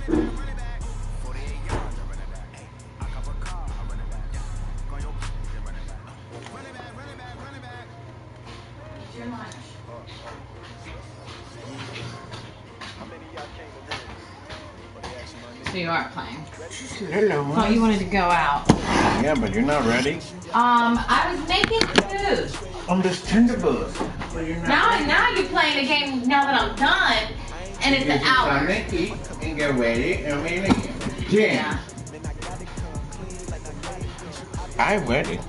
So you aren't playing. Hello. Oh, you wanted to go out. Yeah, but you're not ready. I was making food. On this tender bus. But you're not Now you're playing the game now that I'm done. And it's an hour. Come and eat and get ready and we leave. Yeah. I'm ready.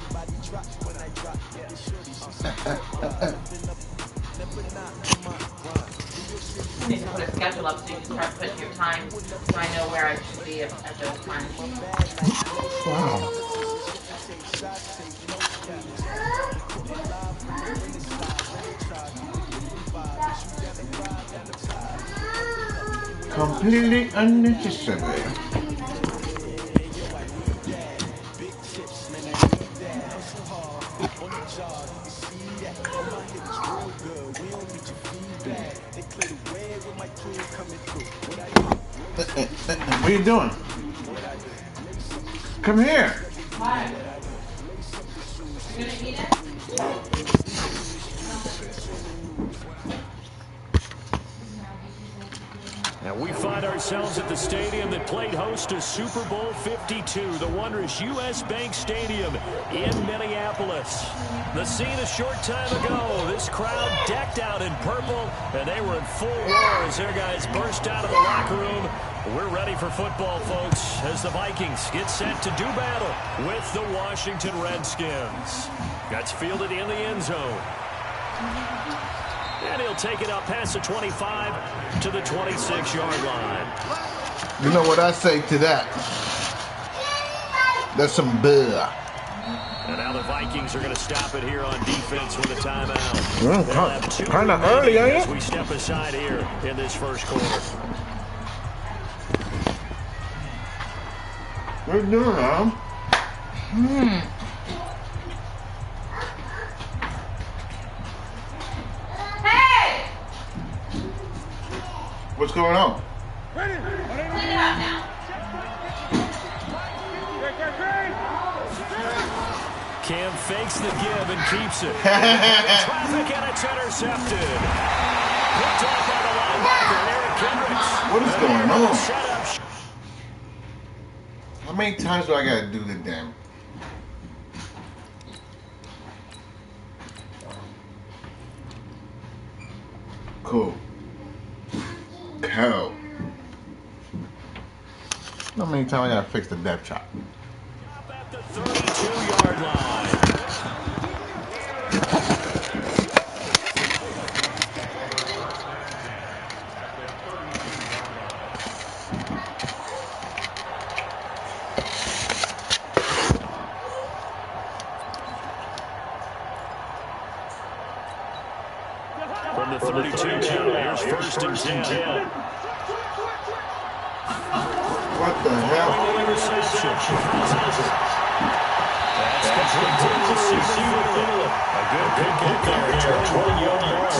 I need to put a schedule up so you can start putting your time so I know where I should be at those times. Wow. Completely unnecessary. What are you doing? Come here. What? You gonna eat it? And we find ourselves at the stadium that played host to Super Bowl 52, the wondrous U.S. Bank Stadium in Minneapolis. The scene a short time ago, this crowd decked out in purple, and they were in full roar as their guys burst out of the locker room. We're ready for football, folks, as the Vikings get set to do battle with the Washington Redskins. That's fielded in the end zone. And he'll take it up past the 25 to the 26-yard line. You know what I say to that? That's some beer. And now the Vikings are going to stop it here on defense with a timeout. Kind of early, ain't as it? we step aside here in this first quarter. What are you doing, Mom? Hey! What's going on? Clean it up now. Cam fakes the give and keeps it. Traffic and it's intercepted. Picked off by the linebacker, Eric Kendricks. What is going on? How many times do I gotta do the damn? Cool. Cow. How many times I gotta fix the depth chop? At the 32-yard line. From the 32 now, here's first and 10. What the hell? Interception. That's complete to the receiver. A good pick up there here, 20 yards.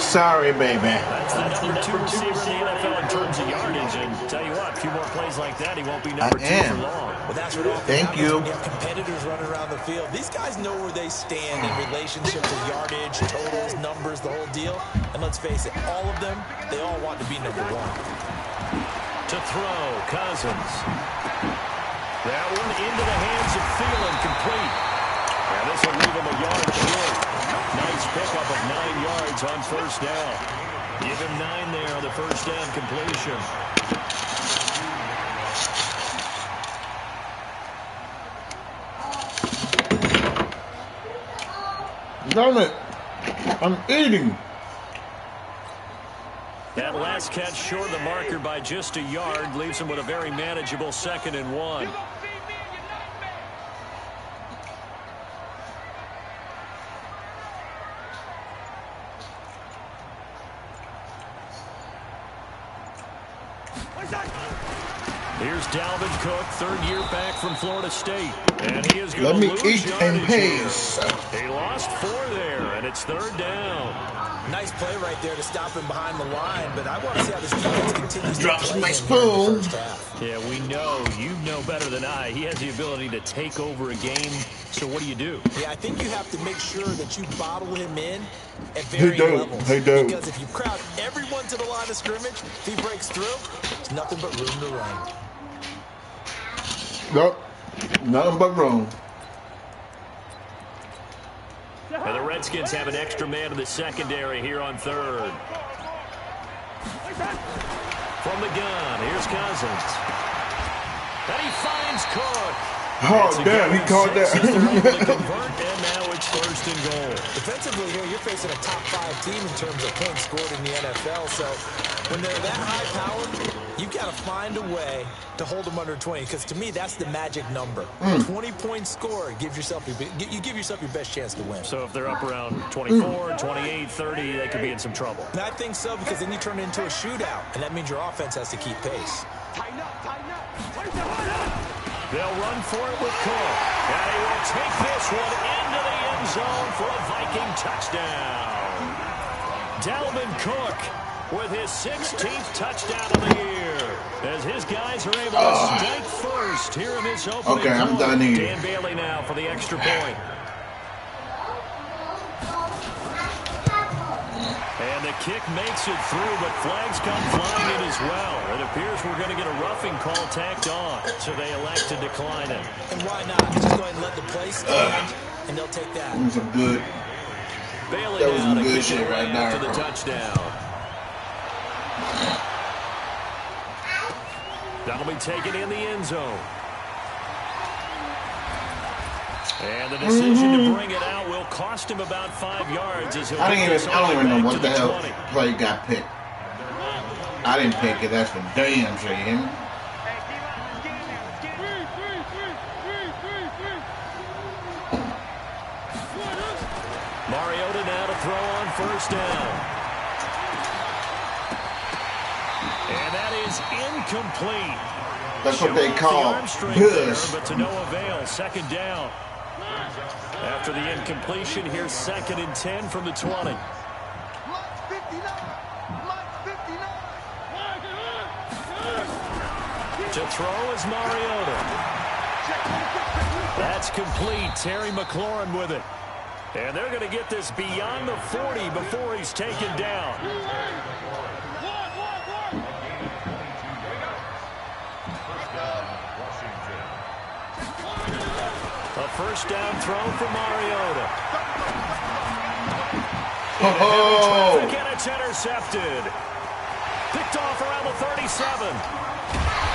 Sorry, baby. That's the number 2 receiver in the NFL in terms of yardage. And tell you what, a few more plays like that, he won't be number 2 for long. Well, that's what all Thank you. You have competitors running around the field. These guys know where they stand in relationship to yardage, totals, numbers, the whole deal. And let's face it, all of them, they all want to be number 1. To throw, Cousins. That one into the hands of Thielen, complete. And this will leave him a yard short. Nice pickup of 9 yards on first down. Give him 9 there on the first down completion. Damn it. I'm eating. That last catch short of the marker by just a yard leaves him with a very manageable 2nd and 1. Here's Dalvin Cook, 3rd year back from Florida State. And he is going to lose Let me eat and yardage pace. here. He lost 4 there, and it's 3rd down. Nice play right there to stop him behind the line, but I want to see how this defense continues Drop to some play nice him here in the spoon. first half. Yeah, we know. You know better than I. He has the ability to take over a game. So what do? Yeah, I think you have to make sure that you bottle him in at varying levels. Because if you crowd everyone to the line of scrimmage, if he breaks through, there's nothing but room to run. Nope. Nothing but room. And the Redskins have an extra man in the secondary here on third. From the gun, here's Cousins. And he finds Cook. Oh, damn, he caught that. And now it's first and goal. Defensively here, you're facing a top 5 team in terms of points scored in the NFL. So when they're that high powered, you've got to find a way to hold them under 20. Because to me, that's the magic number. 20-point score gives yourself you give yourself your best chance to win. So if they're up around 24, 28, 30, they could be in some trouble. And I think so, because then you turn it into a shootout. And that means your offense has to keep pace. They'll run for it with Cook. And he will take this one into the end zone for a Viking touchdown. Dalvin Cook with his 16th touchdown of the year. As his guys are able to strike first here in this opening. Okay, I'm done here. Dan Bailey now for the extra point. And the kick makes it through, but flags come flying in as well. It appears we're going to get a roughing call tacked on, so they elect to decline it. And why not? Just go ahead and let the play stand, and they'll take that. That was some good. Bailey That was now some to good kick shit it right after there. the touchdown. That'll be taken in the end zone. And the decision to bring it out will cost him about 5 yards. As he'll I don't even know what the hell 20. play got picked. I didn't pick it. That's for damn sure. You hear me? Mariota now to throw on first down. And that is incomplete. That's what they call push. But to no avail, second down. After the incompletion, here's 2nd and 10 from the 20. To throw is Mariota. That's complete. Terry McLaurin with it. And they're going to get this beyond the 40 before he's taken down. A first down throw for Mariota. Oh! And it's intercepted. Picked off around the 37.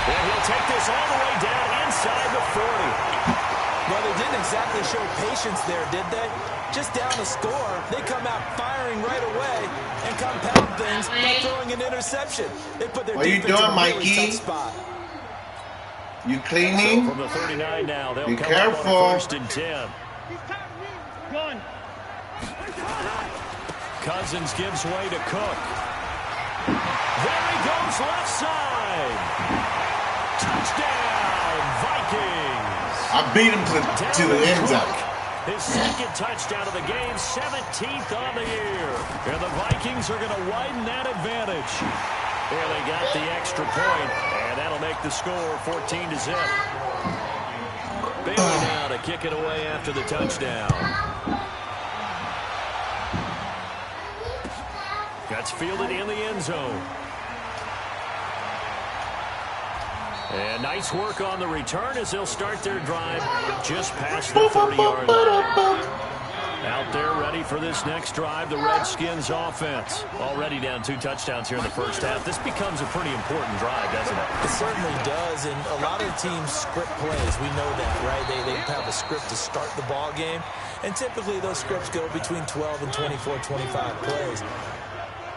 And he'll take this all the way down inside the 40. Well, they didn't exactly show patience there, did they? Just down a score, they come out firing right away and compound things by throwing an interception. They put their What are you defense doing, in a really Mikey? tough spot. You cleaning? So from the 39 now, they'll Be come careful. up on 1st and 10. Cousins gives way to Cook. There he goes left side. Touchdown, Vikings. I beat him to the end zone. His 2nd touchdown of the game, 17th on the year. And the Vikings are going to widen that advantage. There they got the extra point, and that'll make the score 14-0. Bailey now to kick it away after the touchdown. That's fielded in the end zone. And nice work on the return as they'll start their drive just past the 30-yard line. Out there ready for this next drive, the Redskins offense. Already down 2 touchdowns here in the first half. This becomes a pretty important drive, doesn't it? It certainly does, and a lot of teams script plays. We know that, right? They have a script to start the ball game, and typically those scripts go between 12 and 24, 25 plays.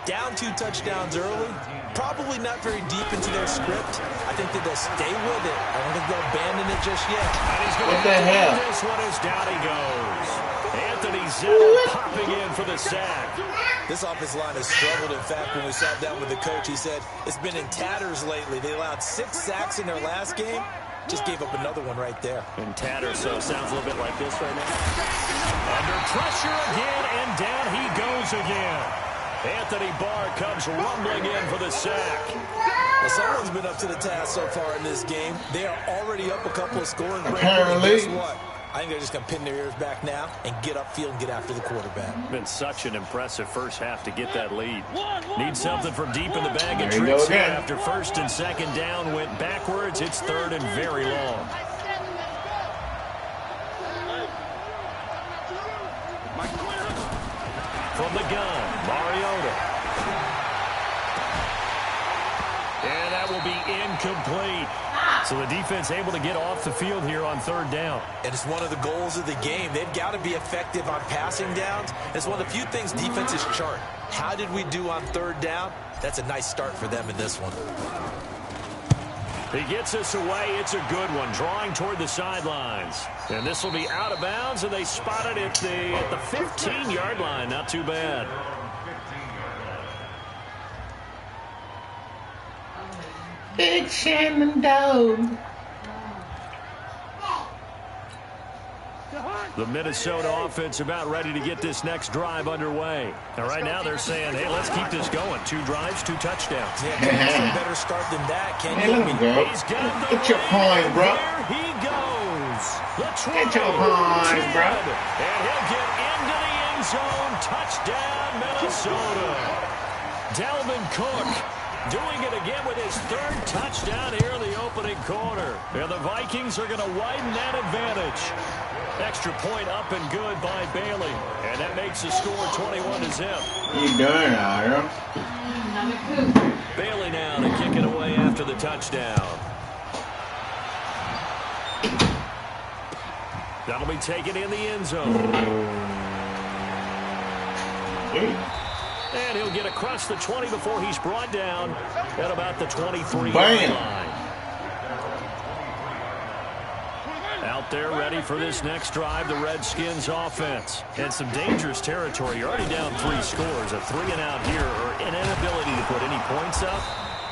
Down 2 touchdowns early, probably not very deep into their script. I think that they'll stay with it. I don't think they'll abandon it just yet. And he's going What to the hell? this one as down he goes. Anthony Zettel popping in for the sack. This offensive line has struggled. In fact, when we sat down with the coach, he said it's been in tatters lately. They allowed 6 sacks in their last game. Just gave up another one right there. In tatters, so it sounds a little bit like this right now. Under pressure again, and down he goes again. Anthony Barr comes rumbling in for the sack. Well, someone's been up to the task so far in this game. They are already up a couple of scoring breaks. Apparently. Guess what? I think they're just going to pin their ears back now and get upfield and get after the quarterback. Been such an impressive first half to get that lead. Need something from deep in the bag of There you tricks go here again. after first and second down went backwards. It's third and very long. From the gun, Mariota. And that will be incomplete. So the defense able to get off the field here on third down. And it's one of the goals of the game. They've got to be effective on passing downs. It's one of the few things defenses chart. How did we do on third down? That's a nice start for them in this one. He gets us away. It's a good one, drawing toward the sidelines. And this will be out of bounds, and they spot it at the 15-yard line. Not too bad. Big Shannon Dome. The Minnesota offense about ready to get this next drive underway. And right now they're saying, hey, let's keep this going. 2 drives, 2 touchdowns. Yeah, a better start than that, can Hey, you? let him go. He's got the Get your point, bro. There he goes. Get your point, bro. And he'll get into the end zone. Touchdown, Minnesota. Dalvin Cook doing it again with his 3rd touchdown here in the opening quarter. And the Vikings are going to widen that advantage. Extra point up and good by Bailey. And that makes the score 21-0. What you doing out here? Bailey now to kick it away after the touchdown. That'll be taken in the end zone. And he'll get across the 20 before he's brought down at about the 23-yard line. Out there ready for this next drive, the Redskins offense. And some dangerous territory. You're already down 3 scores. A 3-and-out here, or an inability to put any points up.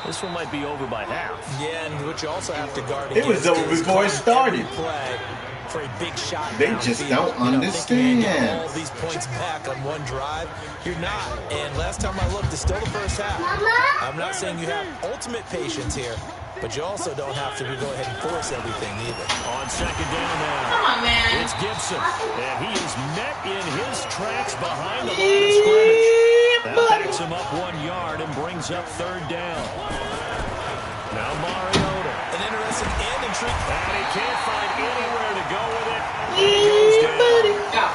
This one might be over by half. Yeah, and what you also have to guard It was over before it started. Play for a big shot. They just don't understand. Get all these points back on one drive. You're not. And last time I looked, it's still the first half. I'm not saying you have ultimate patience here, but you also don't have to go ahead and force everything either. On second down now. Come on, man. It's Gibson. And he is met in his tracks behind the line of scrimmage. That backs him up 1 yard and brings up third down. Now Mariota. An interesting and intriguing. And he can't find anywhere to go with it. He goes down. Go.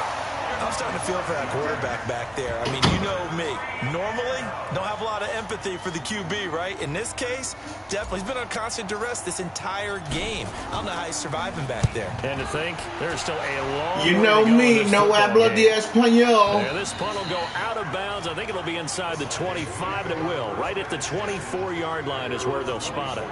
I'm starting to feel for that quarterback back there. I mean, you know me. Normally, don't have a lot of empathy for the QB, right? In this case, definitely. He's been on constant duress this entire game. I don't know how he's surviving back there. And to think, there's still a long You way know to go in me, this no football hablo game. de español. Yeah, this punt will go out of bounds. I think it'll be inside the 25, and it will. Right at the 24-yard line is where they'll spot it.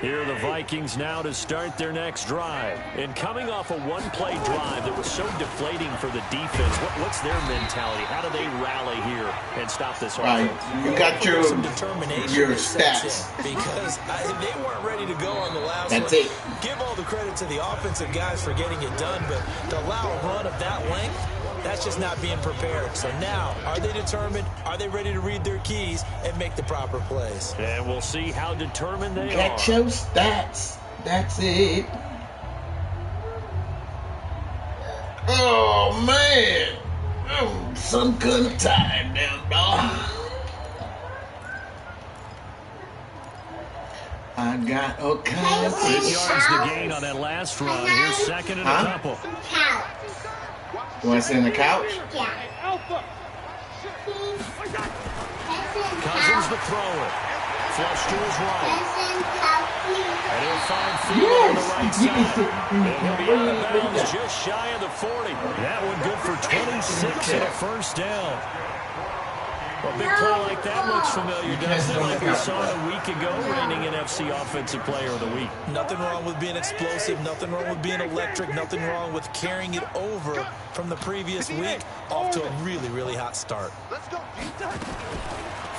Here are the Vikings now to start their next drive. And coming off a one-play drive that was so deflating for the defense, what's their mentality? How do they rally here and stop this Right, offense? you got your Some determination that sets stats. in, because they weren't ready to go on the last That's one. it. Give all the credit to the offensive guys for getting it done, but to allow a run of that length, that's just not being prepared. So now, are they determined? Are they ready to read their keys and make the proper plays? And we'll see how determined they Get are. your stats. That's it. Oh, man. Oh, some good time down, dog. I got all kinds of 8 yards the gain on that last run. Here's second and a couple. You want to sit on the couch? Cousins the thrower. Flush to his right. And he'll find Field on the right side. And he'll be out of bounds just shy of the 40. That one good for 26 and a first down. A big play like that looks familiar, doesn't it? Like we saw it a week ago, reigning NFC Offensive Player of the Week. Nothing wrong with being explosive. Nothing wrong with being electric. Nothing wrong with carrying it over from the previous week off to a really, really hot start.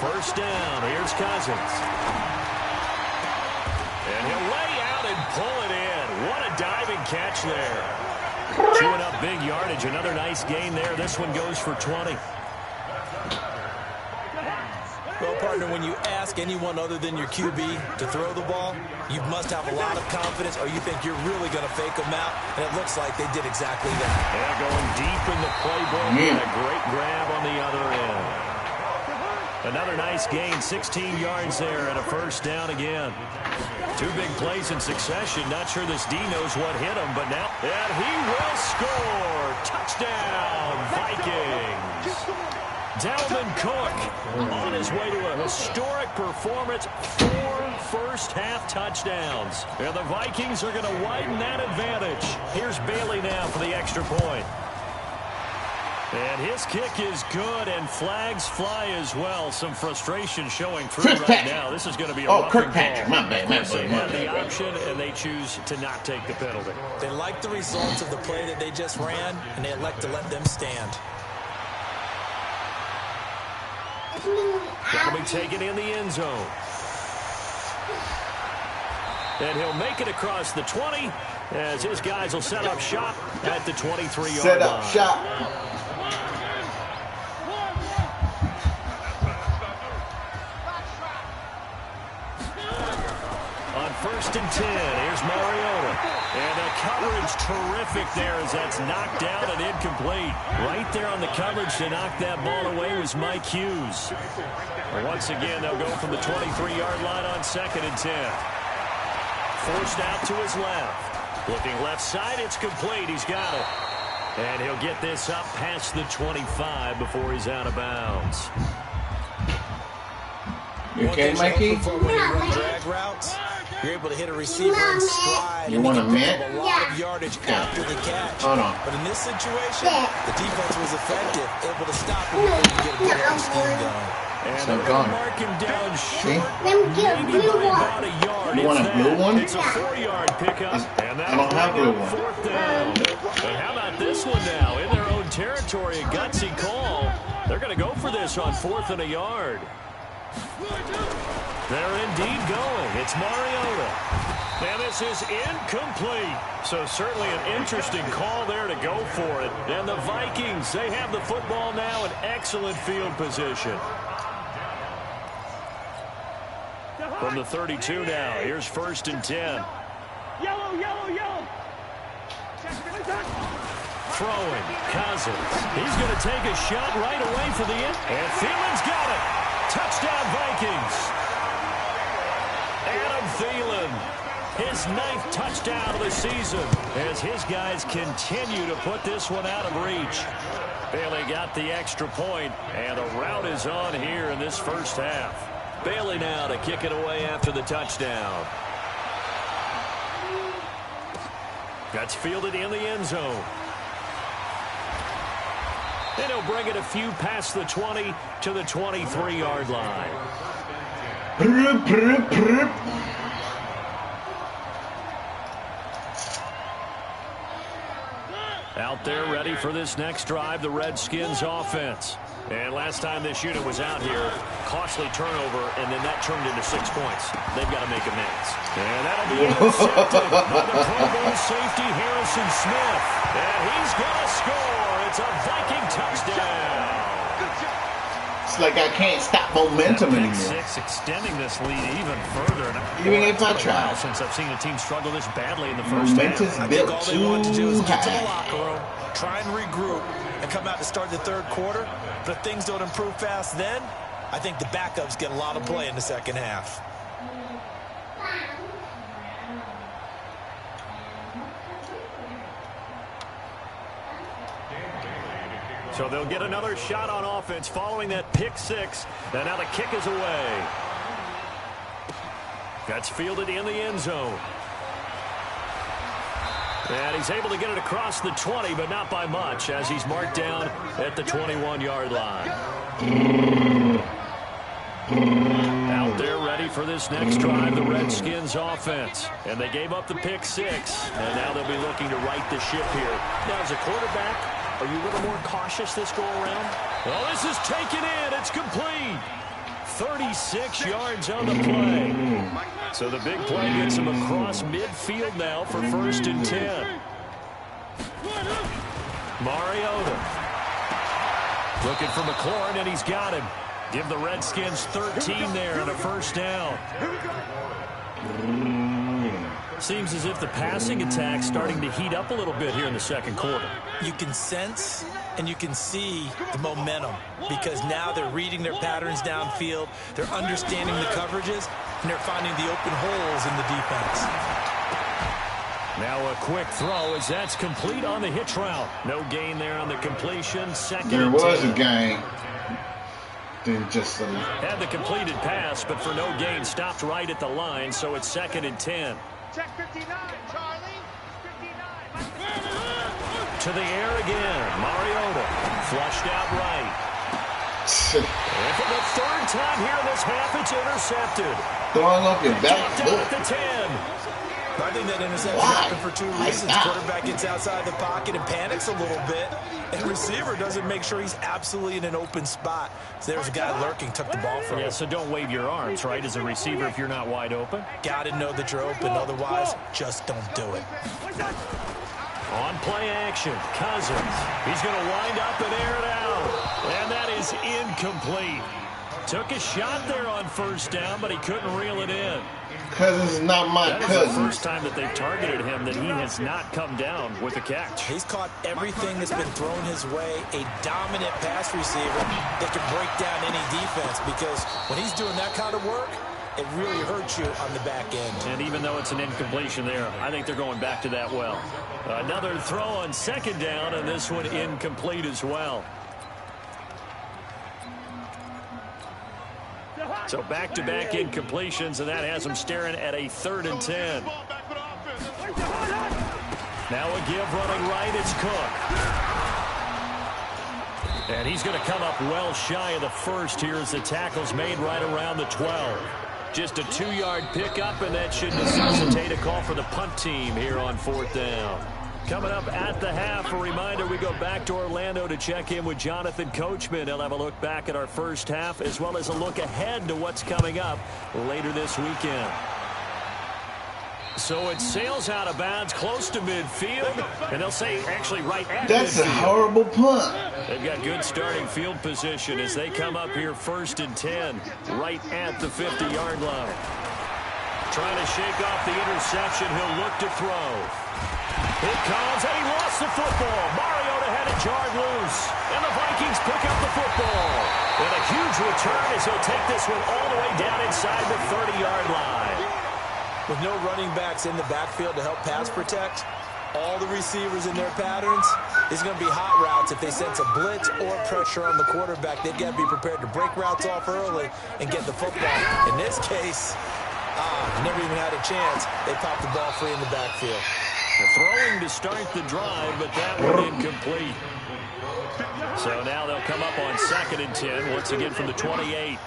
First down. Here's Cousins. And he'll lay out and pull it in. What a diving catch there. Chewing up big yardage. Another nice gain there. This one goes for 20. Partner, when you ask anyone other than your QB to throw the ball, you must have a lot of confidence, or you think you're really going to fake them out, and it looks like they did exactly that. Yeah, going deep in the playbook, and a great grab on the other end. Another nice gain, 16 yards there, and a first down again. Two big plays in succession. Not sure this D knows what hit him, but now, and he will score. Touchdown, Vikings. Dalvin Cook on his way to a historic performance, 4 first-half touchdowns. And the Vikings are going to widen that advantage. Here's Bailey now for the extra point. And his kick is good, and flags fly as well. Some frustration showing through right now. This is going to be a roughing Kirkpatrick. call. My bad. They have the option, and they choose to not take the penalty. They like the results of the play that they just ran, and they elect to let them stand. That'll be taken in the end zone. And he'll make it across the 20 as his guys will set up shop at the 23-yard line. Set up shop. On 1st and 10, here's Mariota. And the coverage terrific there as that's knocked down and incomplete. Right there on the coverage to knock that ball away was Mike Hughes. Once again, they'll go from the 23-yard line on 2nd and 10. Forced out to his left. Looking left side, it's complete. He's got it. And he'll get this up past the 25 before he's out of bounds. You okay, Mikey? When you run drag routes, you're able to hit a receiver in stride. You want a mint? A lot of yardage after the catch. Hold on. But in this situation, the defense was effective, able to stop him before you get a good run scheme going. And So they're gone. mark him down See? short, maybe by about a yard. You want a blue one? It's a 4-yard pickup, and I don't have blue one. 4th down. And how about this one now? In their own territory, a gutsy call. They're going to go for this on 4th and a yard. They're indeed going. It's Mariota. And this is incomplete. So certainly an interesting call there to go for it. And the Vikings, they have the football now in excellent field position. From the 32 now, here's 1st and 10. Yellow, yellow, yellow. Throwing, Cousins. He's going to take a shot right away for the end. And Thielen's got it. Touchdown, Vikings. Adam Thielen, his 9th touchdown of the season as his guys continue to put this one out of reach. Bailey got the extra point, and the rout is on here in this first half. Bailey now to kick it away after the touchdown. That's fielded in the end zone. And he'll bring it a few past the 20 to the 23-yard line. Out there ready for this next drive, the Redskins offense. And last time this unit was out here, costly turnover, and then that turned into 6 points. They've got to make amends. And that'll be intercepted by the Pro Bowl safety Harrison Smith. And he's going to score. It's a Viking touchdown. It's like I can't stop momentum anymore. 6 extending this lead even further. Even if I try. Since I've seen a team struggle this badly in the first Momentum's half. built All they want to do is too get to the high. locker room, try and regroup, and come out to start the third quarter. But if things don't improve fast then, I think the backups get a lot of play in the second half. So they'll get another shot on offense following that pick 6. And now the kick is away. That's fielded in the end zone. And he's able to get it across the 20, but not by much, as he's marked down at the 21-yard line. Out there ready for this next drive, the Redskins offense. And they gave up the pick 6, and now they'll be looking to right the ship here. Now, as a quarterback, are you a little more cautious this go-around? Well, this is taken in. It's complete. 36 yards on the play. So the big play gets him across midfield now for 1st and 10. Mariota looking for McLaurin, and he's got him. Give the Redskins 13 there and a first down. Seems as if the passing attack's starting to heat up a little bit here in the second quarter. You can sense and you can see the momentum because now they're reading their patterns downfield, they're understanding the coverages, and they're finding the open holes in the defense. Now a quick throw as that's complete on the hitch route. No gain there on the completion. Second there and was 10. a gain. Then just had the completed pass, but for no gain, stopped right at the line, so it's second and 10. Check 59, Charlie. 59. To the air again. Mariota flushed out right. And for the third time here in this half, it's intercepted. throwing off your back Down foot. at the 10. I think that interception happened for two reasons. Quarterback gets outside the pocket and panics a little bit, and receiver doesn't make sure he's absolutely in an open spot. So there's a guy lurking, took the ball from him. Yeah, so don't wave your arms, right, as a receiver if you're not wide open. Got to know that you're open, otherwise just don't do it. On play action, Cousins. He's going to wind up and air it out. And that is incomplete. Took a shot there on first down, but he couldn't reel it in. Cousins is not my That is cousin. the first time that they've targeted him that he has not come down with a catch. He's caught everything that's been thrown his way. A dominant pass receiver that can break down any defense because when he's doing that kind of work, it really hurts you on the back end. And even though it's an incompletion there, I think they're going back to that well. Another throw on second down, and this one incomplete as well. So back-to-back incompletions, and that has them staring at a 3rd and 10. Now a give running right, it's Cook. And he's going to come up well shy of the first here as the tackle's made right around the 12. Just a 2-yard pickup, and that should necessitate a call for the punt team here on 4th down. Coming up at the half, a reminder, we go back to Orlando to check in with Jonathan Coachman. He'll have a look back at our first half as well as a look ahead to what's coming up later this weekend. So it sails out of bounds close to midfield, and they'll say actually right at That's midfield. a horrible punt. They've got good starting field position as they come up here 1st and 10 right at the 50-yard line. Trying to shake off the interception, he'll look to throw. It comes, and he lost the football. Mariota had it jarred loose, and the Vikings pick up the football. And a huge return as he'll take this one all the way down inside the 30-yard line. With no running backs in the backfield to help pass protect, all the receivers in their patterns is going to be hot routes if they sense a blitz or pressure on the quarterback. They've got to be prepared to break routes off early and get the football. In this case, never even had a chance. They popped the ball free in the backfield. Throwing to start the drive, but that one incomplete. So now they'll come up on 2nd and 10, once again from the 28.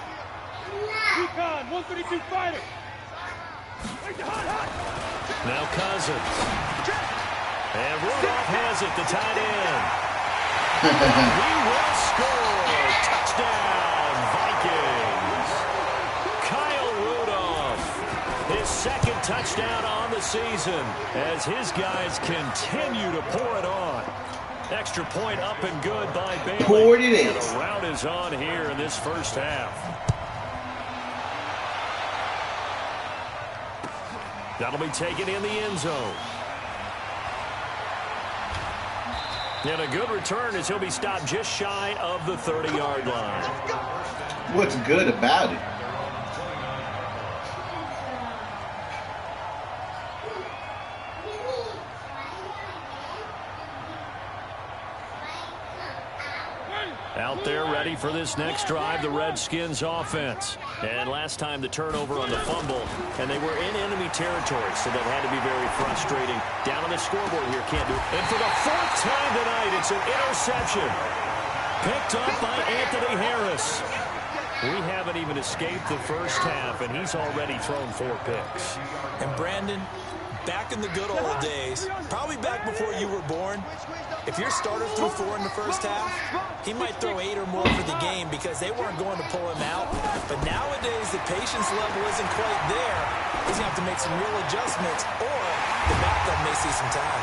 Recon, 132 fighter. Now Cousins. And Rudolph has it, the tight end. He will score. Touchdown, Vikings. Kyle Rudolph, his 2nd touchdown on the season as his guys continue to pour it on. Extra point up and good by Bailey. Poured it in. And the route is on here in this first half. That'll be taken in the end zone. And a good return as he'll be stopped just shy of the 30-yard line. What's good about it? Out there ready for this next drive, the Redskins offense. And last time the turnover on the fumble, and they were in enemy territory, so that had to be very frustrating. Down on the scoreboard here, can't do it. And for the 4th time tonight, it's an interception. Picked up by Anthony Harris. We haven't even escaped the first half, and he's already thrown 4 picks. And Brandon, back in the good old days, probably back before you were born, if your starter threw 4 in the first half, he might throw 8 or more for the game because they weren't going to pull him out. But nowadays, the patience level isn't quite there. He's going to have to make some real adjustments, or the backup may see some time.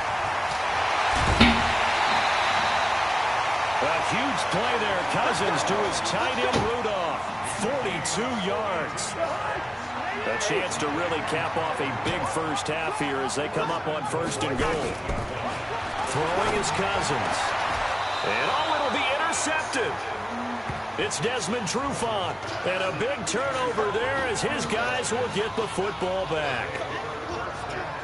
A huge play there. Cousins to his tight end, Rudolph. 42 yards. A chance to really cap off a big first half here as they come up on 1st and goal. Throwing is Cousins. And it'll be intercepted. It's Desmond Trufant. And a big turnover there as his guys will get the football back.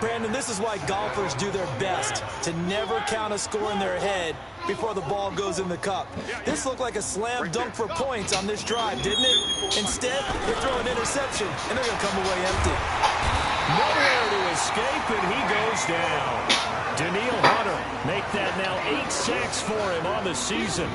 Brandon, this is why golfers do their best to never count a score in their head before the ball goes in the cup. This looked like a slam dunk for points on this drive, didn't it? Instead, they throw an interception, and they're going to come away empty. Nowhere to escape, and he goes down. Daniil Hunter make that now 8 sacks for him on the season.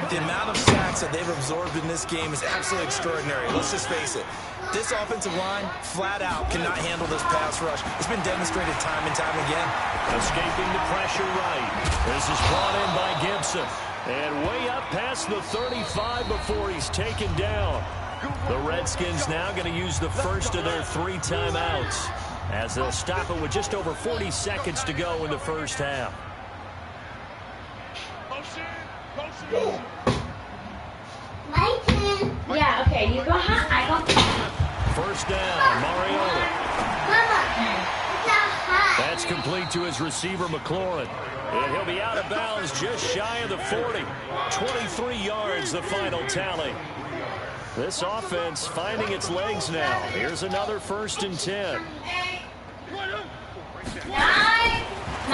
The amount of sacks that they've absorbed in this game is absolutely extraordinary. Let's just face it. This offensive line, flat out, cannot handle this pass rush. It's been demonstrated time and time again. Escaping the pressure right. This is brought in by Gibson. And way up past the 35 before he's taken down. The Redskins now going to use the first of their 3 timeouts as they'll stop it with just over 40 seconds to go in the first half. My turn. Yeah, okay. You go hot, I go hot. First down, Mariota. Mama, it's not hot. That's complete to his receiver, McLaurin. And he'll be out of bounds just shy of the 40. 23 yards, the final tally. This offense finding its legs now. Here's another 1st and 10. From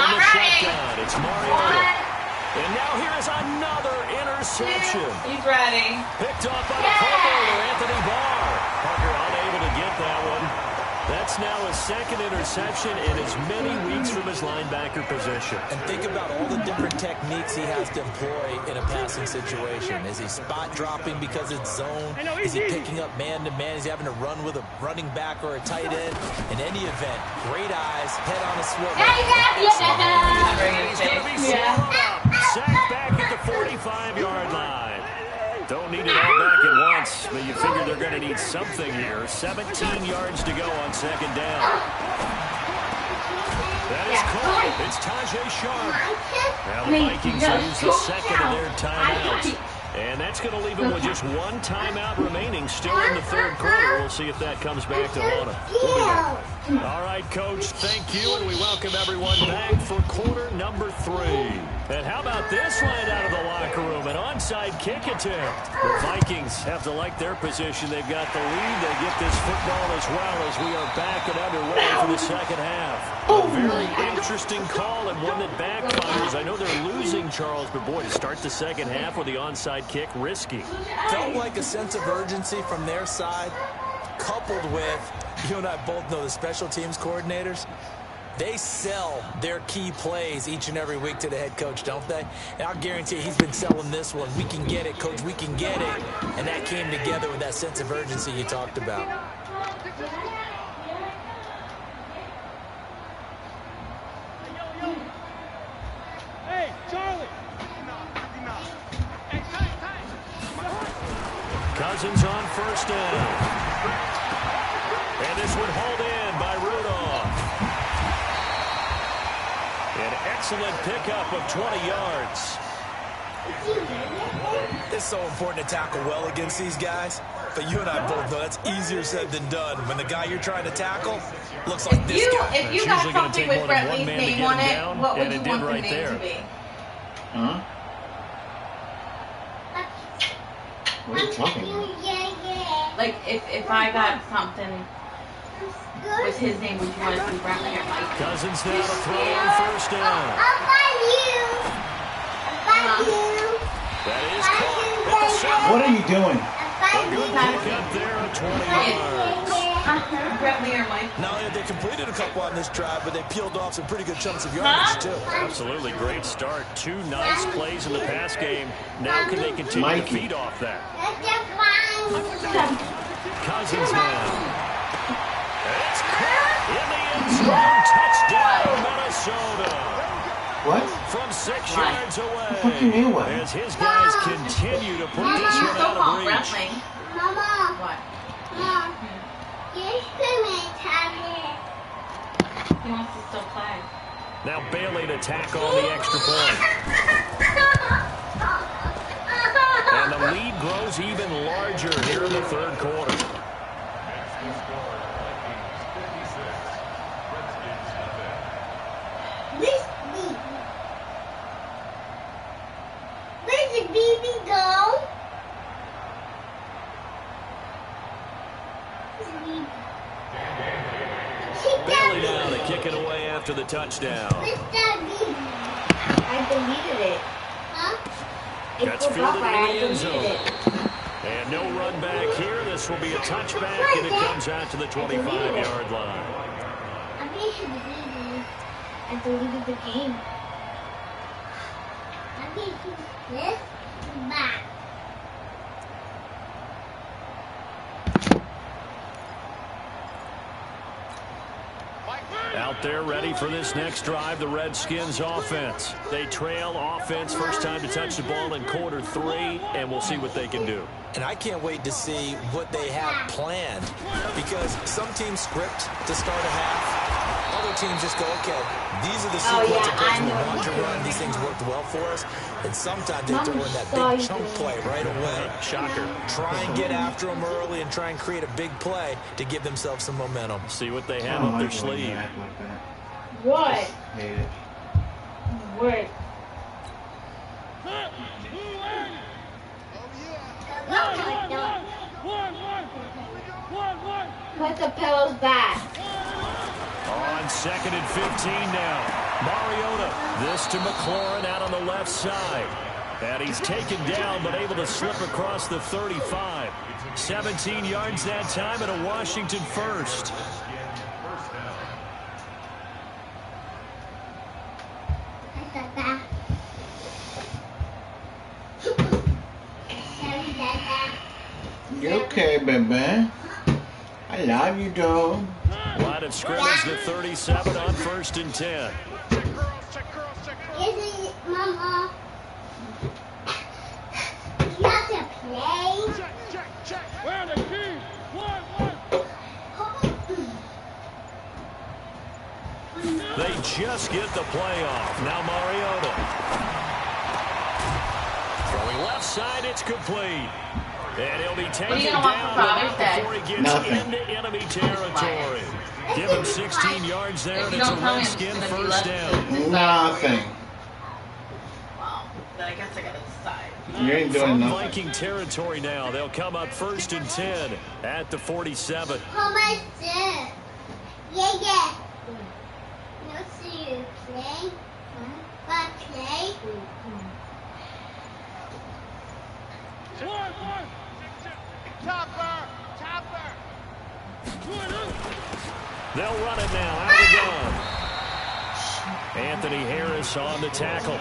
the shotgun, it's Mariota. And now here is another interception. He's ready. Picked off by the fumble, Anthony Barr. Parker unable to get that one. That's now his 2nd interception in as many weeks from his linebacker position. And think about all the different techniques he has to employ in a passing situation. Is he spot dropping because it's zone? Is he picking up man-to-man? Is he having to run with a running back or a tight end? In any event, great eyes, head on a swivel. He's going to be swallowed up. Sacked back at the 45-yard line. Don't need it all back at once, but you figure they're going to need something here. 17 yards to go on 2nd down. That is caught. It's Tajay Sharp. Now the Vikings use the 2nd of their timeouts. And that's going to leave them with just 1 timeout remaining, still in the 3rd quarter. We'll see if that comes back to haunt them. We'll be back. All right, Coach, thank you, and we welcome everyone back for quarter number 3. And how about this right out of the locker room, an onside kick attempt. The Vikings have to like their position. They've got the lead. They get this football as well as we are back and underway for the 2nd half. A very interesting call and one that backfires. I know they're losing, Charles, but boy, to start the 2nd half with the onside kick, risky. Felt like a sense of urgency from their side, coupled with, you and I both know the special teams coordinators, they sell their key plays each and every week to the head coach, don't they? And I'll guarantee you he's been selling this one. We can get it, coach, we can get it. And that came together with that sense of urgency you talked about. Hey, Charlie. Cousins on 1st down. And this one hauled in by Rudolph. An excellent pickup of 20 yards. It's so important to tackle well against these guys. But you and I both know that's easier said than done. When the guy you're trying to tackle looks like this guy. If you got something with Brett Lee's name on it, what would you want the name to be? Huh? What are you talking about? Like, if I got something with his name, would you want it to be Brett Lee or Mike? Cousins now to throw on 1st down. That is caught. What are you doing? A good pickup there of 20 yards. Brett Lee or Mike? Not only have they completed a couple on this drive, but they peeled off some pretty good chunks of yardage, too. Absolutely great start. 2 nice plays in the pass game. Now can they continue to feed off that? Cousins now. It's caught in the end zone. Touchdown, Minnesota. What? From 6 yards away. What do you mean what? As his guys continue to put this one out of reach. Mama. What? Mom. Your swimming tablet. He wants to still play. Now Bailey to tackle on the extra point. under here in the third quarter. Where's the baby go? Barely down to kick it away after the touchdown. Where's that baby? I deleted it. Huh? That's fielded in the end zone. And no run back here. This will be a touchback, and it comes out to the 25-yard line. I deleted the game. I deleted this back. Out there ready for this next drive, the Redskins offense. They trail offense, first time to touch the ball in quarter 3, and we'll see what they can do. And I can't wait to see what they have planned, because some teams script to start a half. Other teams just go, okay, these are the sequence of plays we want to run. These things worked well for us. And sometimes they throw in that big chunk play right away. Shocker. Try and get after them early and try and create a big play to give themselves some momentum. See what they have up their sleeve. What? Hate it. What? Put the pillows back. On 2nd and 15 now. Mariota. This to McLaurin out on the left side. And he's taken down but able to slip across the 35. 17 yards that time and a Washington first. You okay, baby? I love you, dog. Line of scrimmage, the 37 on 1st and 10. Isn't it, Mama? You have to play. Check. Where are the keys? One. They just get the play off. Now Mariota. Throwing left side, it's complete. And he'll be taken down before he gets into enemy territory. Give him 16 yards there, and it's a Redskin first down. Nothing. Well, then I guess I gotta decide. You ain't doing From nothing. Viking territory now, they'll come up 1st and 10 at the 47. How much this? Yeah. No, see you play. But play. One. Topper. They'll run it now, out of the gun. Anthony Harris on the tackle.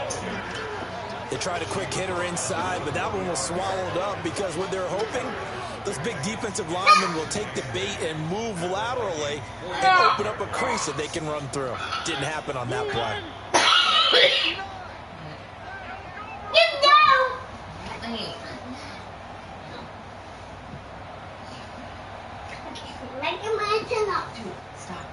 They tried a quick hitter inside, but that one was swallowed up because what they're hoping, those big defensive linemen will take the bait and move laterally and open up a crease that they can run through. Didn't happen on that play. Get down! Like my channel. Stop.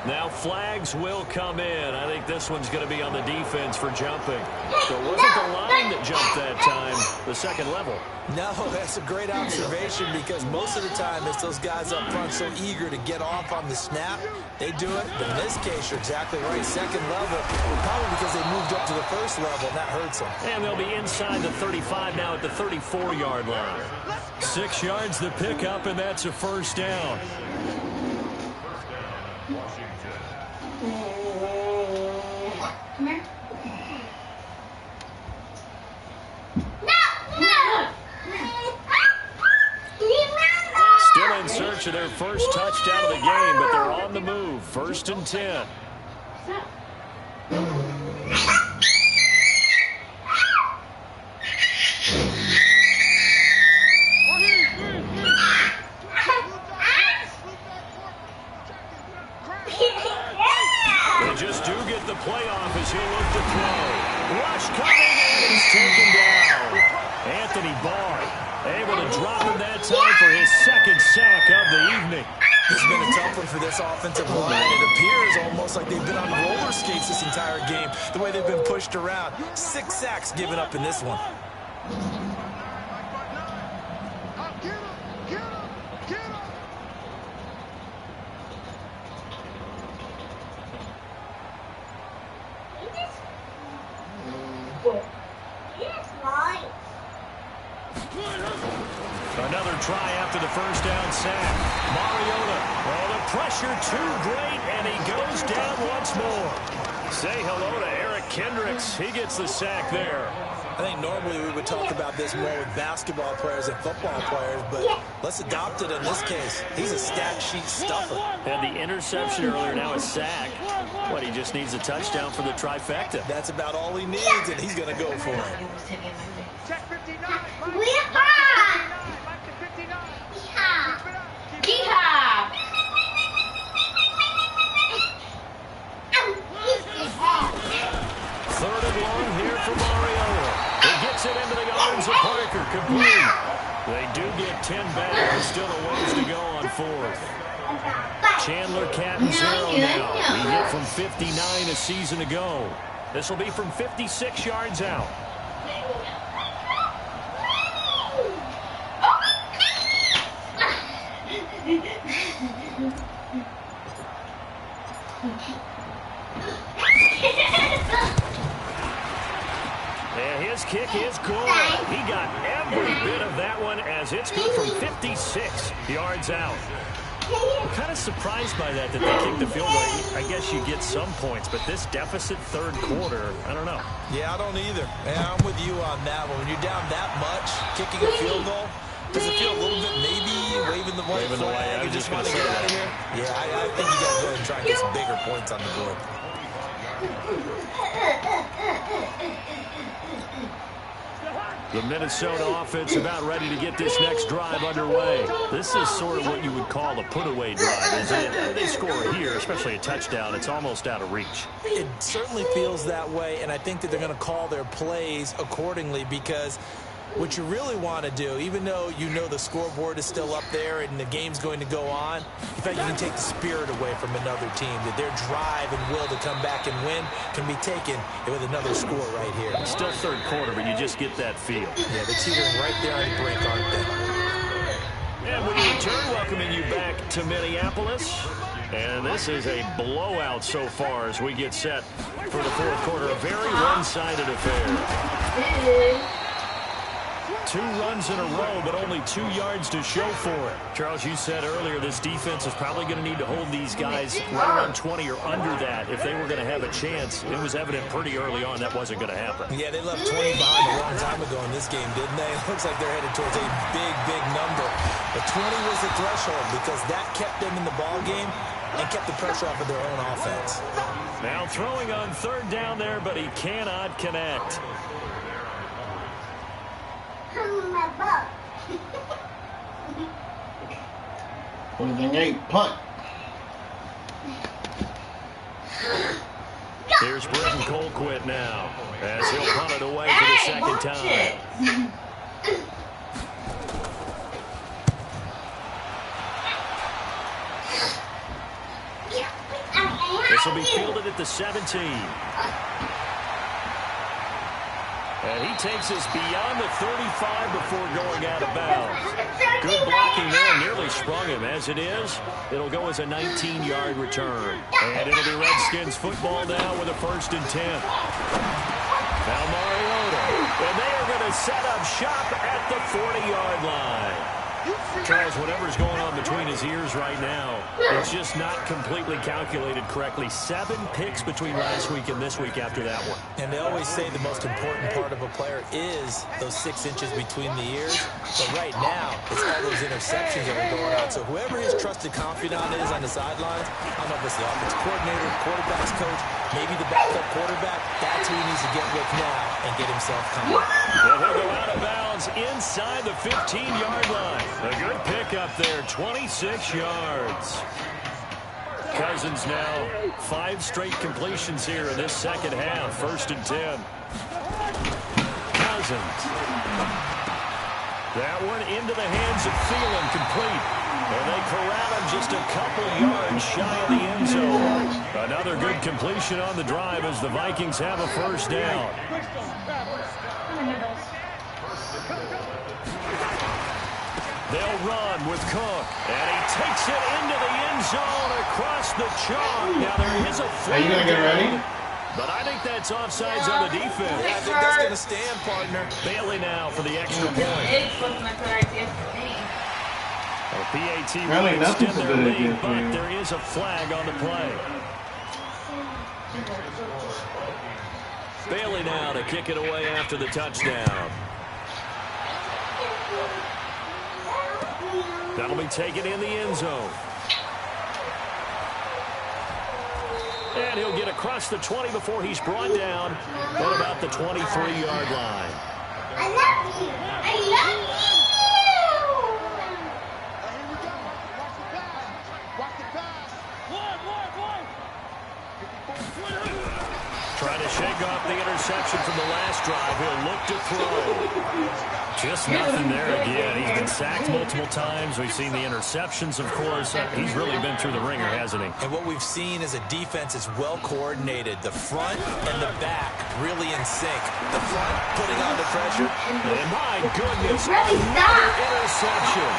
Now flags will come in. I think this one's going to be on the defense for jumping. So it wasn't the line that jumped that time, the second level. No, that's a great observation because most of the time it's those guys up front so eager to get off on the snap. They do it, but in this case, you're exactly right. Second level, probably because they moved up to the first level, and that hurts them. And they'll be inside the 35 now at the 34-yard line. 6 yards the pickup, and that's a first down. Come here. Still in search of their first touchdown of the game, but they're on the move. 1st and 10. They just do get the play off as he'll look to throw. Rush coming, and he's taken down. Anthony Barr able to drop him that time for his second sack of the evening. It's been a tough one for this offensive line. It appears almost like they've been on roller skates this entire game, the way they've been pushed around. 6 sacks given up in this one. after the first down sack. Mariota, well, the pressure too great, and he goes down once more. Say hello to Eric Kendricks. He gets the sack there. I think normally we would talk about this more with basketball players and football players, but let's adopt it in this case. He's a stat sheet stuffer. Had the interception earlier, now a sack. What, he just needs a touchdown for the trifecta. That's about all he needs, and he's going to go for it. Check 59. Yeehaw! Third and long here for Mariota. He gets it into the arms of Parker. Complete. They do get 10 back. There's still a ways to go on fourth. Chandler Catton zero now. He hit from 59 a season ago. This will be from 56 yards out. And his kick is good. He got every bit of that one as it's good from 56 yards out. Kind of surprised by that they kicked the field goal. I guess you get some points, but this deficit third quarter, I don't know. Yeah, I don't either. Yeah, I'm with you on that one. When you're down that much, kicking a field goal, does it feel a little bit maybe waving the white flag and just want to get out of here? Yeah, I think you got to go ahead and try and get some bigger points on the board. The Minnesota offense about ready to get this next drive underway. This is sort of what you would call a put-away drive, isn't it? They score here, especially a touchdown. It's almost out of reach. It certainly feels that way, and I think that they're going to call their plays accordingly because what you really want to do, even though you know the scoreboard is still up there and the game's going to go on, in fact, you can take the spirit away from another team, that their drive and will to come back and win can be taken with another score right here. Still third quarter, but you just get that feel. Yeah, they're teetering right there on the brink, aren't they? And we return, welcoming you back to Minneapolis. And this is a blowout so far as we get set for the fourth quarter. A very one-sided affair. 2 runs in a row, but only 2 yards to show for it. Charles, you said earlier this defense is probably going to need to hold these guys right around 20 or under that if they were going to have a chance. It was evident pretty early on that wasn't going to happen. Yeah, they left 20 behind a long time ago in this game, didn't they? It looks like they're headed towards a big, big number. But 20 was the threshold because that kept them in the ball game and kept the pressure off of their own offense. Now throwing on third down there, but he cannot connect. What the eight punt? Here's Britton Colquitt now as he'll punt it away for the second time. This will be fielded at the 17. And he takes us beyond the 35 before going out of bounds. Good blocking there, nearly sprung him. As it is, it'll go as a 19-yard return. And it'll be Redskins football now with a 1st and 10. Now Mariota. And they are going to set up shop at the 40-yard line. Charles, whatever's going on between his ears right now, it's just not completely calculated correctly. 7 picks between last week and this week after that one. And they always say the most important part of a player is those 6 inches between the ears. But right now, it's all those interceptions that are going on. So whoever his trusted confidant is on the sidelines, I don't know if it's the offensive coordinator, quarterback's coach, maybe the backup quarterback, that's who he needs to get with now and get himself coming. And he'll go out of bounds inside the 15-yard line. A good pick up there, 26 yards. Cousins now 5 straight completions here in this second half. 1st and 10. Cousins. That one into the hands of Thielen, complete. And they corral him just a couple yards shy of the end zone. Another good completion on the drive as the Vikings have a 1st down. They'll run with Cook, and he takes it into the end zone across the chalk. Now there is a flag. Are you gonna get ready? But I think that's offsides on the defense. Yeah, I think that's going to stand, partner. Bailey now for the extra point. PAT Apparently will nothing's extend a their good lead, idea for but you. there is a flag on the play. Bailey now to kick it away after the touchdown. That'll be taken in the end zone. And he'll get across the 20 before he's brought down at about the 23-yard line. I love you. I love you. Here we go. Watch the pass. Watch the pass. One. Trying to shake off the interception from the last drive. He'll look to throw. Just nothing there again. He's been sacked multiple times. We've seen the interceptions, of course. He's really been through the ringer, hasn't he? And what we've seen is a defense that's well coordinated. The front and the back really in sync. The front putting on the pressure. And my goodness, Really another stop. interception.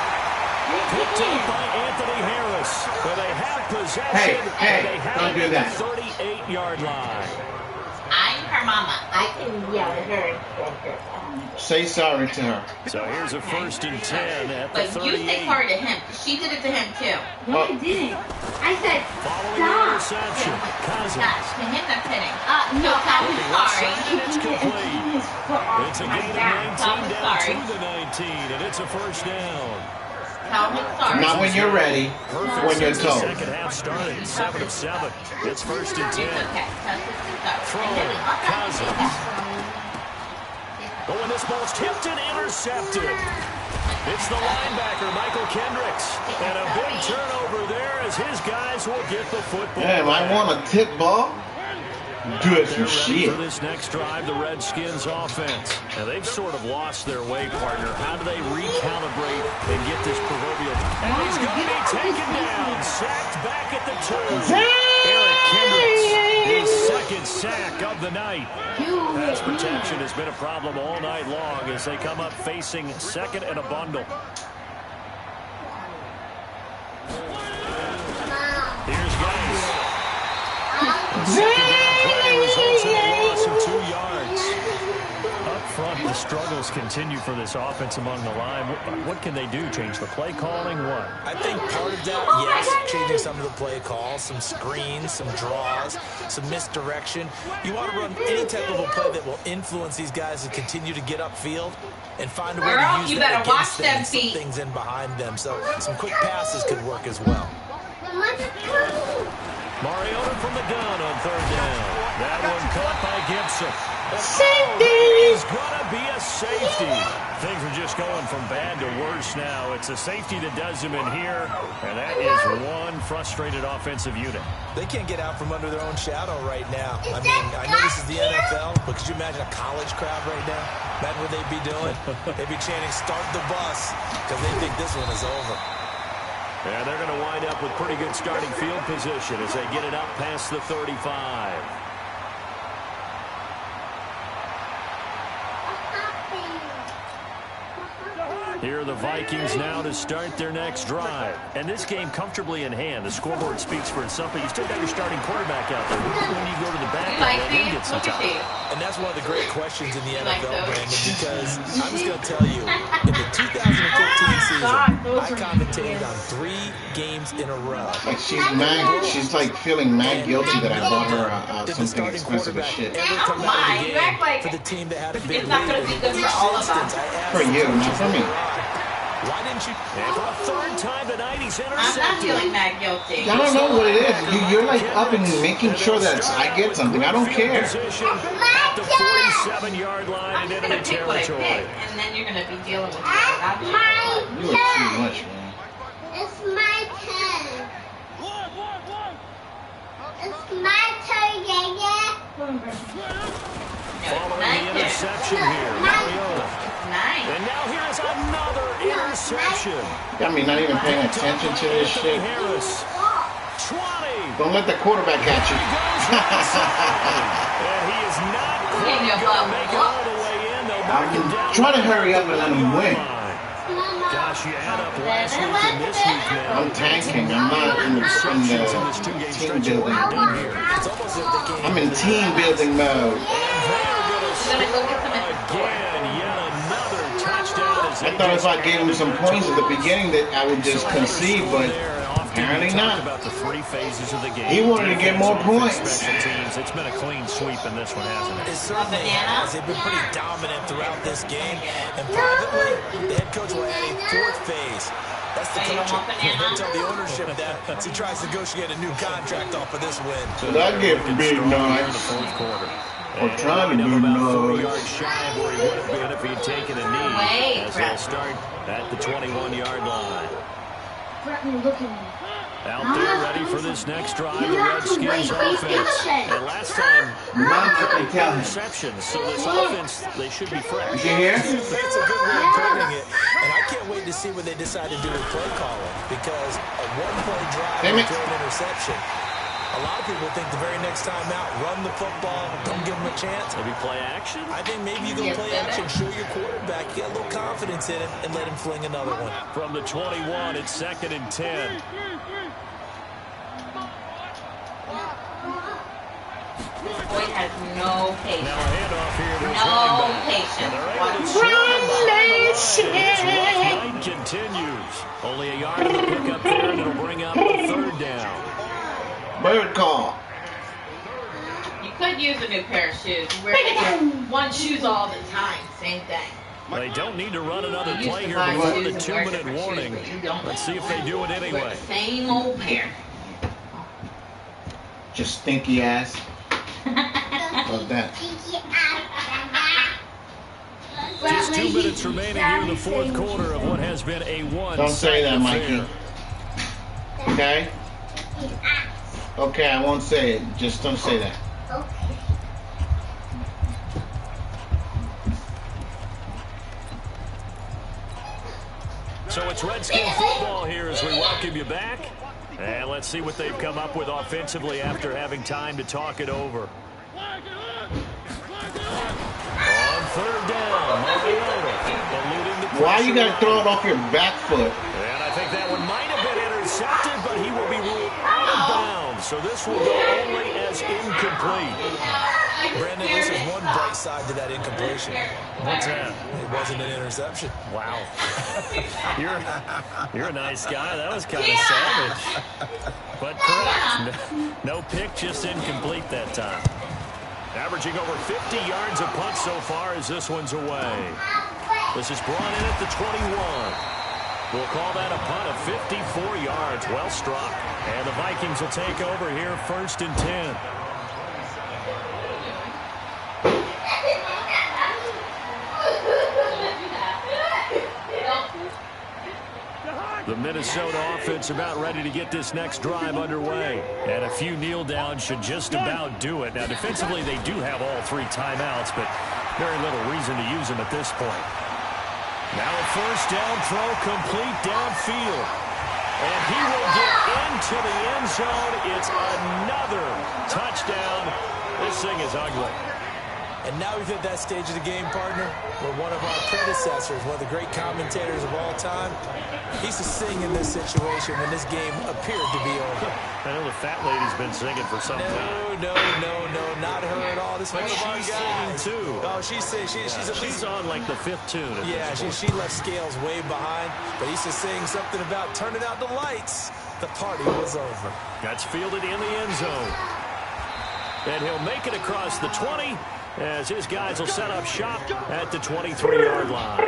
Picked up by Anthony Harris. But they have possession. Hey, and they have don't it do at that. the 38-yard line. I'm her mama. I can yell at her. Say sorry to her. So here's a 1st and 10 at the But you 38. say sorry to him. She did it to him too. No, I didn't. I said, Following the stop. interception, Cousins. Gosh, to him that's hitting. No, tell him sorry. And it's complete. It's a gain of 19 Tell him down sorry. to the 19, and it's a 1st down. Tell him sorry. Not when you're ready, Perfect when you're since the told. second half started. 7 of 7. It's 1st and 10. It's okay. Tell him sorry. Throwing, Cousins. Oh, and this ball's tipped and intercepted. It's the linebacker, Michael Kendricks. And a big turnover there as his guys will get the football. Damn, I want a tip ball? Good They're for ready shit. for this next drive, the Redskins offense. Now, they've sort of lost their way, partner. How do they recalibrate and get this proverbial... And he's going to be taken down, sacked back at the 2. Eric Kendricks, his second sack of the night. Pass protection has been a problem all night long as they come up facing second and a bundle. Here's Guys. Second down play results in a loss of 2 yards. Up front, the struggles continue for this offense among the line. What can they do? Change the play calling? What? I think part of that, yes, changing some of the play calls, some screens, some draws, some misdirection. You want to run any type of a play that will influence these guys to continue to get upfield and find a way Girl, to use you that better watch against them them and slip feet. things in behind them. So some quick passes could work as well. Mariota from the gun on 3rd down. That one caught by Gibson. Safety! He's going to be a safety. Things are just going from bad to worse now. It's a safety that does him in here, and that is one frustrated offensive unit. They can't get out from under their own shadow right now. I mean, I know this is the NFL, but could you imagine a college crowd right now? Imagine what they'd be doing. They'd be chanting, "Start the bus," because they think this one is over. And they're going to wind up with pretty good starting field position as they get it up past the 35. Here are the Vikings now to start their next drive. And this game comfortably in hand. The scoreboard speaks for itself, but you still got your starting quarterback out there. When you go to the back, You like that these? gets some Look at time. these. And that's one of the great questions in the Like NFL, those? Brandon, because I'm just going to tell you, in the 2015 season, I commentated on 3 games in a row. Like she's mad. She's like feeling mad guilty that I bought her Did the something starting expensive as quarterback shit. ever come out of Why? the You act game like for the team that had a big it's not lead? gonna be good In for each all of us. instance, I asked For you, the not for me. Why didn't you? And for a 3rd time tonight, he's I'm not intercepted. feeling that guilty. I don't know what it is. You're like up and making sure that I get something. I don't care. Position at the 47-yard line I'm and just into gonna pick what I territory. pick, and then you're gonna be dealing with it. You are too much, man. It's my turn. It's my turn, Following the interception here, Mariota. Nice. And now here is another interception. Got me not even paying attention to this shit. Harris, 20. Don't let the quarterback catch you. And he is not quite Getting your going to blood make it all the way in. They'll mark him down. Try to hurry up and let him win. Gosh, you add up last week and this week now. I'm tanking. I'm not in the Interceptions in this team two-game stretch building. are done here. It's almost as if they can't. I'm in team building mode. And they are going to We're gonna go get some again, yet another touchdown as I thought if I gave him some points at the beginning that I would just concede, but apparently not. About the three phases of the game. He wanted to get more points. Special teams. It's been a clean sweep in this one, hasn't it? It certainly has. They've been pretty dominant throughout this game. And privately, the head coach will add a fourth phase. That's the coaching. He'll tell the ownership that as he tries to negotiate a new contract off of this win. So that get big nice. In the fourth quarter. I'm trying to be about 40 nice. yards shy of where he would have been if he'd taken a knee. As they'll start at the 21-yard line. Look at me. Out there ready for this next drive, the Redskins offense. And last time, receptions. So this offense, they should be fresh. You hear? It's a good way of putting it. And I can't wait to see what they decide to do with play calling. Because a one-point drive and throw an interception. A lot of people think the very next time out, run the football, don't give them a chance. Maybe play action? I think maybe you go play action, show your quarterback, get a little confidence in it, and let him fling another one. From the 21, it's 2nd and 10. This boy has no patience. Now a handoff here to his No patience. Night continues. Only a yard of the pickup there, and it'll bring up the 3rd down. Bird call. You could use a new pair of shoes. Wear one shoes all the time. Same thing. They don't need to run another play here before the 2-minute warning. Let's see if they do it anyway. Same old pair. Just stinky ass. Love that. Just 2 minutes remaining here in the fourth quarter of what has been a one. Don't say that, Mikey. Okay? Okay, I won't say it. Just don't say that. So it's Redskin football here as we welcome you back. And let's see what they've come up with offensively after having time to talk it over. On 3rd down, Mariota. Why you got to throw it off your back foot? And I think that one might have been intercepted, but he will be ruled out of bounds. So this will go only as incomplete. Brandon, this is one bright side to that incompletion. What's that? It wasn't an interception. Wow. You're a nice guy. That was kind of savage. But correct. No pick, just incomplete that time. Averaging over 50 yards a punt so far as this one's away. This is brought in at the 21. We'll call that a punt of 54 yards. Well struck. And the Vikings will take over here 1st and 10. The Minnesota offense about ready to get this next drive underway. And a few kneel downs should just about do it. Now, defensively, they do have all 3 timeouts, but very little reason to use them at this point. Now a 1st down throw complete downfield. And he will get into the end zone. It's another touchdown. This thing is ugly. And now we've hit that stage of the game, partner, where one of our predecessors, one of the great commentators of all time, he used to sing in this situation when this game appeared to be over. I know the fat lady's been singing for some time. No, not her at all. This is one of our guys. Too. Oh, she's on like the 5th tune. Yeah, she left Scales way behind, but he used to sing something about turning out the lights. The party was over. That's fielded in the end zone. And he'll make it across the 20 as his guys will set up shop at the 23-yard line.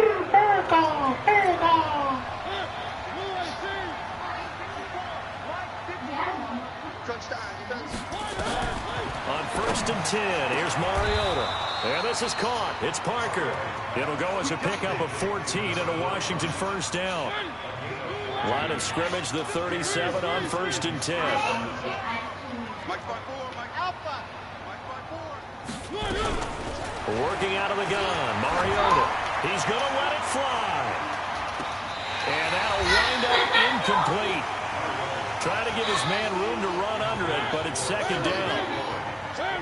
On 1st and 10, here's Mariota. And this is caught. It's Parker. It'll go as a pickup of 14 and a Washington 1st down. Line of scrimmage, the 37 on 1st and 10. Working out of the gun, Mariota. He's going to let it fly. And that'll wind up incomplete. Trying to give his man room to run under it, but it's 2nd down.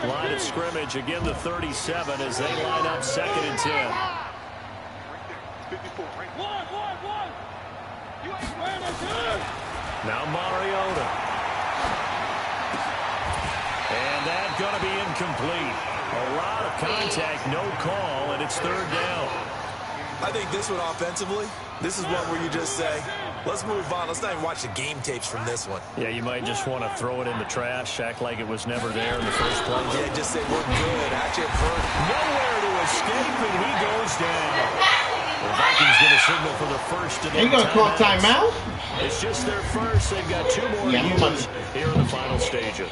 Line of scrimmage, again the 37 as they line up 2nd and 10. Now Mariota. And that's going to be incomplete. A lot of contact, no call, and it's 3rd down. I think this one offensively, this is one where you just say, let's move on. Let's not even watch the game tapes from this one. Yeah, you might just want to throw it in the trash, act like it was never there in the first place. Yeah, just say we're good. Actually, I've heard nowhere to escape, and he goes down. The Vikings get a signal for the first of the Ain't gonna call timeout? It's just their first. They've got 2 more to use here in the final stages.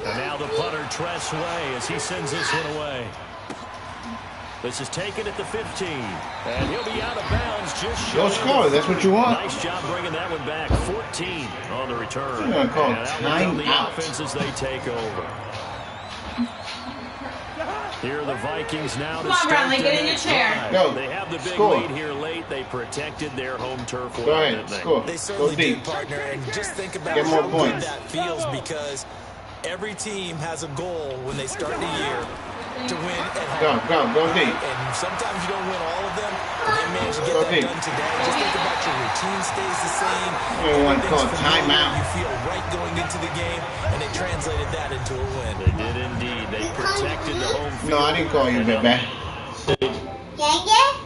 And now the punter, Tress Way, as he sends this one away. This is taken at the 15, and he'll be out of bounds just Go score. That's what you want. Nice job bringing that one back. 14 on the return. I'm gonna call the timeout. offense as they take over. Here are the Vikings now to start. Bradley, get in your chair. Go. They have the big Score. lead here late. They protected their home turf. Go ahead, score. They certainly Go deep. do, partner. And just think about Get more how points. good that feels, because every team has a goal when they start the year to win at home. Go deep. And sometimes you don't win all of them, but they managed to get Go that deep. done today. Just think about your routine stays the same. Everyone call Everything's familiar. timeout. You feel right going into the game, and they translated that into a win. They did indeed. They protected the home field. No, I didn't call you, baby. Yeah, yeah.